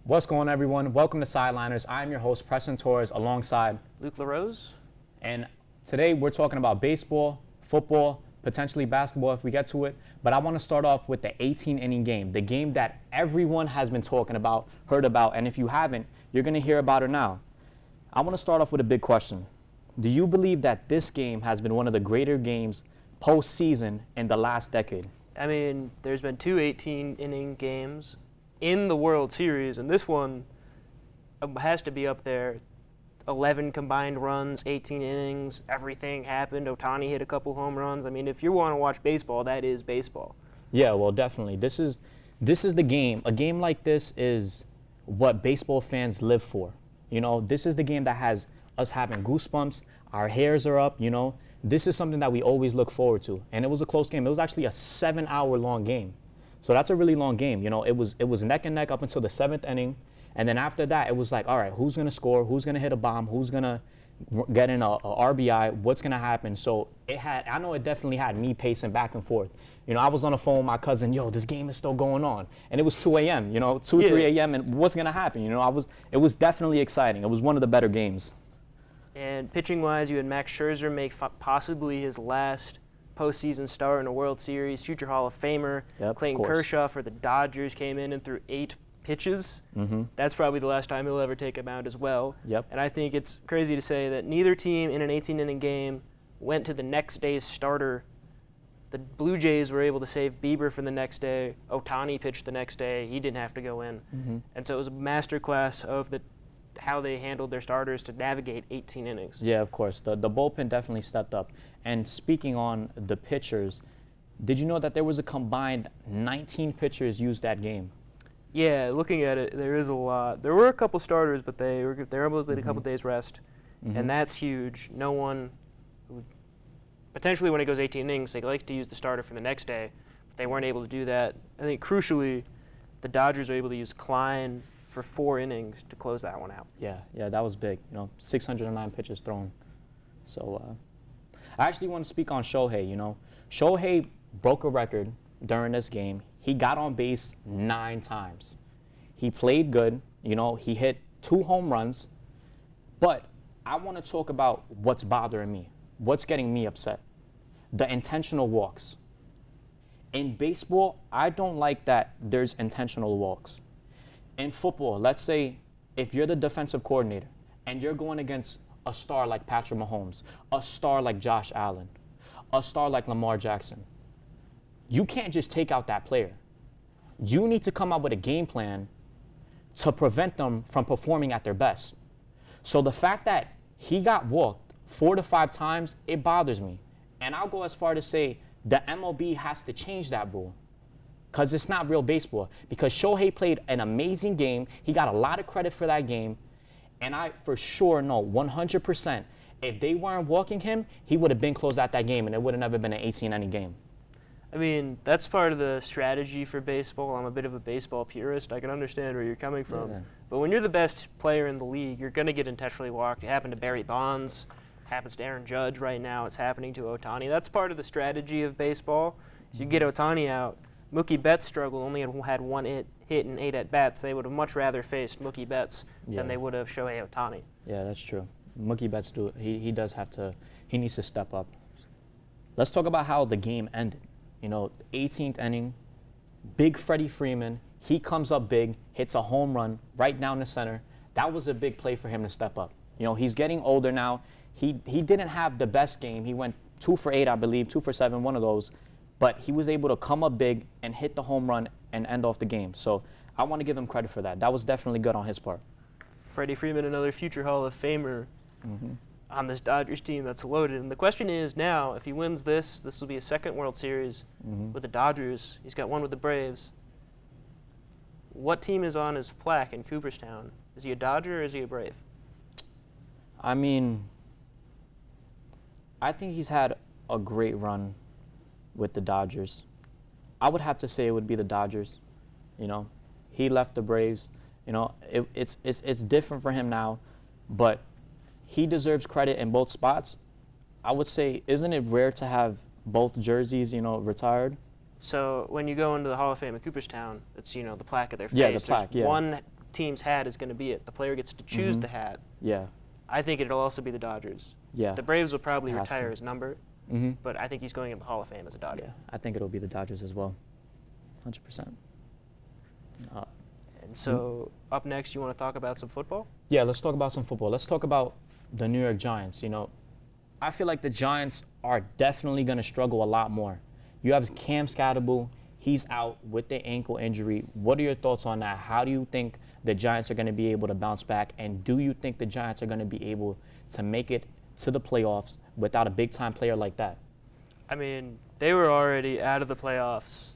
What's going on, everyone? Welcome to Sideliners. I'm your host, Preston alongside Luke LaRose. And today we're talking about baseball, football, potentially basketball if we get to it. But I want to start off with the 18-inning game, the game that everyone has been talking about, heard about, and if you haven't, you're going to hear about it now. I want to start off with a big question. Do you believe that this game has been one of the greater games postseason in the last decade? I mean, there's been two 18-inning games in the World Series, and this one has to be up there. 11 combined runs, 18 innings, everything happened. Ohtani hit a couple home runs. I mean, if you want to watch baseball, that is baseball. Yeah, well, definitely. This is the game. A game like this is what baseball fans live for. You know, this is the game that has us having goosebumps. Our hairs are up, you know. This is something that we always look forward to. And it was a close game. It was actually a 7-hour long game. So that's a really long game. You know, it was neck and neck up until the 7th inning. And then after that, it was like, all right, who's going to score? Who's going to hit a bomb? Who's going to get in a RBI? What's going to happen? So I know it definitely had me pacing back and forth. You know, I was on the phone with my cousin, yo, this game is still going on. And it was 2 a.m., you know, 3 a.m. And what's going to happen? You know, it was definitely exciting. It was one of the better games. And pitching-wise, you had Max Scherzer make possibly his last postseason start in a World Series. Future Hall of Famer. Yep, Clayton Kershaw for the Dodgers came in and threw 8 pitches. Mm-hmm. That's probably the last time he'll ever take a mound as well. Yep. And I think it's crazy to say that neither team in an 18-inning game went to the next day's starter. The Blue Jays were able to save Bieber for the next day. Ohtani pitched the next day. He didn't have to go in. Mm-hmm. And so it was a masterclass of how they handled their starters to navigate 18 innings. Yeah, of course. The bullpen definitely stepped up. And speaking on the pitchers, did you know that there was a combined 19 pitchers used that game? Yeah, looking at it, there is a lot. There were a couple starters, but they were able to get a couple days rest, and that's huge. No one, potentially when it goes 18 innings, they like to use the starter for the next day, but they weren't able to do that. I think crucially, the Dodgers were able to use Klein for 4 innings to close that one out. Yeah, that was big. You know, 609 pitches thrown. So I actually want to speak on Shohei. You know, Shohei broke a record during this game. He got on base 9 times. He played good. You know, he hit 2 home runs. But I want to talk about what's bothering me, what's getting me upset. The intentional walks. In baseball, I don't like that there's intentional walks. In football, let's say if you're the defensive coordinator and you're going against a star like Patrick Mahomes, a star like Josh Allen, a star like Lamar Jackson, you can't just take out that player. You need to come up with a game plan to prevent them from performing at their best. So the fact that he got walked 4 to 5 times, it bothers me. And I'll go as far to say the MLB has to change that rule because it's not real baseball. Because Shohei played an amazing game. He got a lot of credit for that game. And I for sure know 100% if they weren't walking him, he would have been closed out that game and it would have never been an 18-inning game. I mean, that's part of the strategy for baseball. I'm a bit of a baseball purist. I can understand where you're coming from. Yeah. But when you're the best player in the league, you're going to get intentionally walked. It happened to Barry Bonds. Happens to Aaron Judge right now. It's happening to Ohtani. That's part of the strategy of baseball. If you get Ohtani out, Mookie Betts struggled, only had 1 hit in 8 at-bats. They would have much rather faced Mookie Betts than they would have Shohei Ohtani. Yeah, that's true. Mookie Betts, he does have to, he needs to step up. Let's talk about how the game ended. You know, 18th inning, big Freddie Freeman, he comes up big, hits a home run right down the center. That was a big play for him to step up. You know, he's getting older now. He didn't have the best game. He went 2 for 8, I believe, 2 for 7, one of those. But he was able to come up big and hit the home run and end off the game. So I want to give him credit for that. That was definitely good on his part. Freddie Freeman, another future Hall of Famer on this Dodgers team that's loaded. And the question is now, if he wins this will be his 2nd World Series with the Dodgers. He's got 1 with the Braves. What team is on his plaque in Cooperstown? Is he a Dodger or is he a Brave? I mean, I think he's had a great run with the Dodgers. I would have to say it would be the Dodgers. You know, he left the Braves. You know, it's different for him now, but he deserves credit in both spots. I would say, isn't it rare to have both jerseys, you know, retired? So when you go into the Hall of Fame at Cooperstown, it's, you know, the plaque of their face. Yeah, the plaque, There's one team's hat is going to be it. The player gets to choose the hat. Yeah. I think it'll also be the Dodgers. Yeah. The Braves will probably Has retire to. his number, but I think he's going in the Hall of Fame as a Dodger. Yeah. I think it'll be the Dodgers as well. 100%. And so, up next, you want to talk about some football? Yeah, let's talk about some football. Let's talk about the New York Giants. You know, I feel like the Giants are definitely going to struggle a lot more. You have Cam Scatterbull. He's out with the ankle injury. What are your thoughts on that? How do you think the Giants are going to be able to bounce back? And do you think the Giants are going to be able to make it to the playoffs without a big-time player like that? I mean, they were already out of the playoffs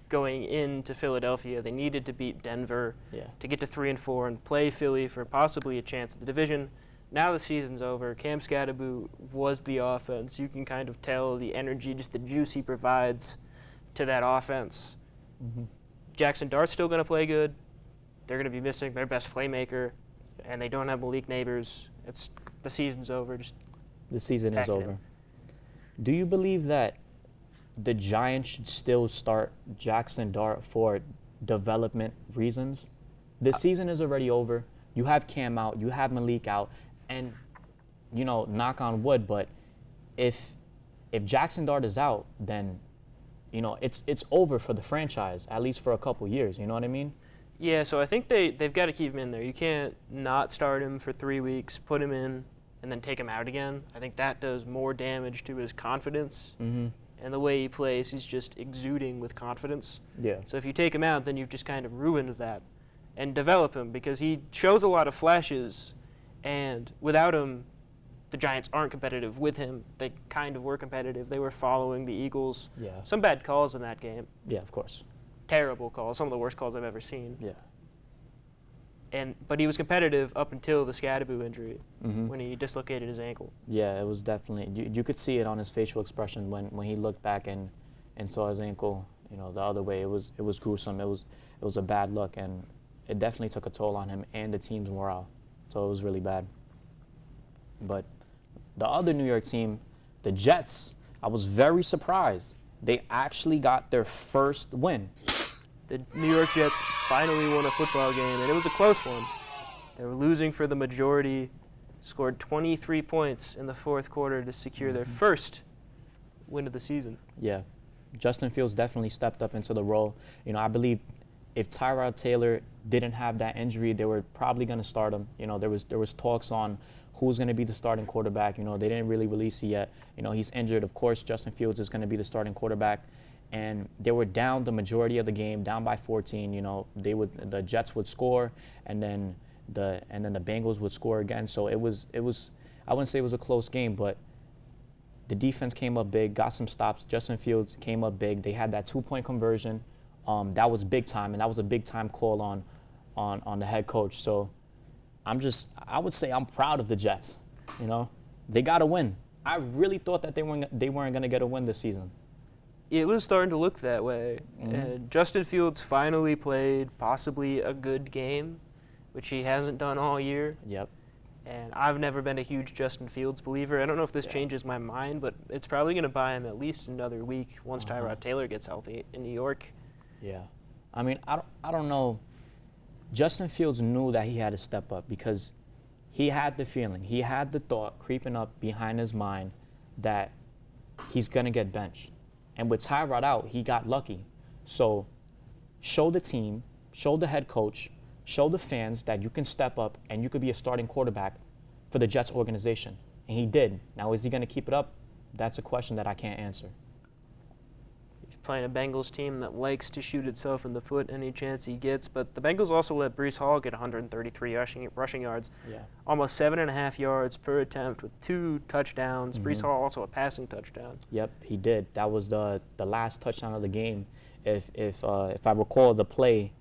going into Philadelphia. They needed to beat Denver to get to 3-4 and play Philly for possibly a chance at the division. Now the season's over. Cam Scatterbull was the offense. You can kind of tell the energy, just the juice he provides to that offense. Jackson Dart's still going to play good. They're going to be missing their best playmaker, and they don't have Malik Neighbors. The season's over. Just the season is over. Do you believe that the Giants should still start Jackson Dart for development reasons? The season is already over. You have Cam out. You have Malik out. And, you know, knock on wood, but if Jackson Dart is out, then, you know, it's over for the franchise, at least for a couple years. You know what I mean? Yeah, so I think they've got to keep him in there. You can't not start him for 3 weeks, put him in, and then take him out again. I think that does more damage to his confidence. And the way he plays, he's just exuding with confidence. Yeah. So if you take him out, then you've just kind of ruined that. And develop him, because he shows a lot of flashes, and without him, the Giants aren't competitive. With him, they kind of were competitive. They were following the Eagles. Yeah. Some bad calls in that game. Yeah, of course. Terrible calls. Some of the worst calls I've ever seen. Yeah. But he was competitive up until the Scatterbull injury when he dislocated his ankle. Yeah, it was definitely, you could see it on his facial expression when he looked back and saw his ankle, you know, the other way. It was gruesome. It was a bad look, and it definitely took a toll on him and the team's morale. So it was really bad. But the other New York team, the Jets, I was very surprised. They actually got their first win. The New York Jets finally won a football game, and it was a close one. They were losing for the majority, scored 23 points in the fourth quarter to secure their first win of the season. Yeah. Justin Fields definitely stepped up into the role. You know, I believe if Tyrod Taylor didn't have that injury, they were probably going to start him. You know, there was talks on who's going to be the starting quarterback. You know, they didn't really release it yet. You know, he's injured. Of course, Justin Fields is going to be the starting quarterback. And they were down the majority of the game, down by 14. You know, the Jets would score, and then the Bengals would score again. So it was I wouldn't say it was a close game, but the defense came up big, got some stops. Justin Fields came up big. They had that 2-point conversion. That was big time, and that was a big time call on the head coach. So I would say I'm proud of the Jets. You know, they got a win. I really thought that they weren't going to get a win this season. It was starting to look that way. And Justin Fields finally played possibly a good game, which he hasn't done all year. Yep. And I've never been a huge Justin Fields believer. I don't know if this changes my mind, but it's probably going to buy him at least another week once Tyrod Taylor gets healthy in New York. Yeah. I mean, I don't know. Justin Fields knew that he had to step up because he had the feeling, he had the thought creeping up behind his mind that he's going to get benched. And with Tyrod out, he got lucky. So show the team, show the head coach, show the fans that you can step up and you could be a starting quarterback for the Jets organization. And he did. Now, is he going to keep it up? That's a question that I can't answer. He's playing a Bengals team that likes to shoot itself in the foot any chance he gets. But the Bengals also let Breece Hall get 133 rushing yards. Yeah. Almost 7.5 yards per attempt with 2 touchdowns. Breece Hall also a passing touchdown. Yep, he did. That was the last touchdown of the game. If I recall the play,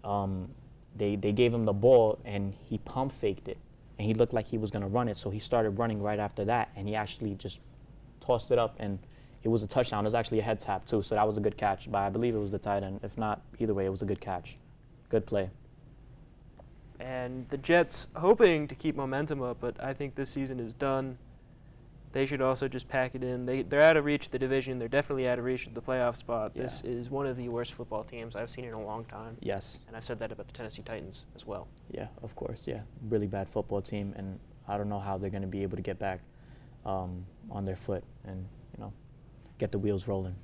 they gave him the ball and he pump faked it. And he looked like he was going to run it, so he started running right after that. And he actually just tossed it up, and it was a touchdown. It was actually a head tap, too, so that was a good catch. But I believe it was the tight end. If not, either way, it was a good catch. Good play. And the Jets hoping to keep momentum up, but I think this season is done. They should also just pack it in. They're out of reach of the division. They're definitely out of reach of the playoff spot. Yeah. This is one of the worst football teams I've seen in a long time. Yes. And I've said that about the Tennessee Titans as well. Yeah, of course. Yeah, really bad football team, and I don't know how they're going to be able to get back on their foot and get the wheels rolling.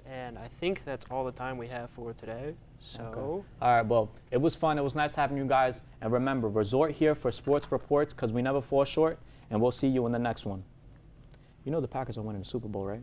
And I think that's all the time we have for today. So. Okay. All right, well, it was fun. It was nice having you guys. And remember, resort here for sports reports because we never fall short. And we'll see you in the next one. You know the Packers are winning the Super Bowl, right?